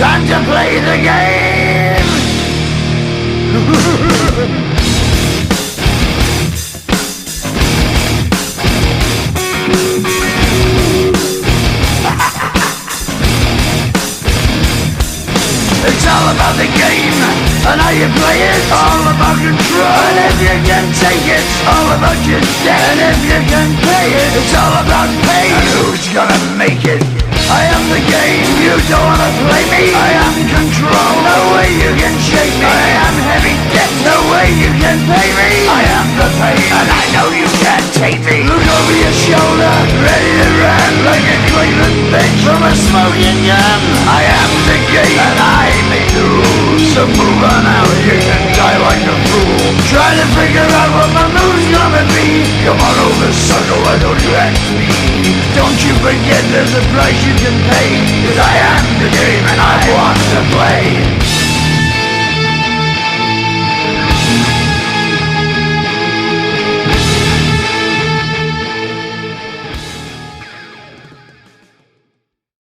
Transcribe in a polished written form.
Time to play the game. It's all about the game and how you play it. All about control, and if you can take it, all about your debt. And if you can pay it, it's all about pain. And who's gonna make it? I am the game, you don't wanna play me. I am control, no way you can shake me. I am heavy debt, no way you can pay me. I am the pain, and I know you can't take me. Look over your shoulder, ready to run like a Cleveland bitch from a smoking gun. I am the game, and I make the rules. So move on out, you can die like a fool. Try to figure out what my move's gonna be. Come on over, sucker, why don't you ask me? Don't you forget there's a price you can pay. 'Cause I am the game and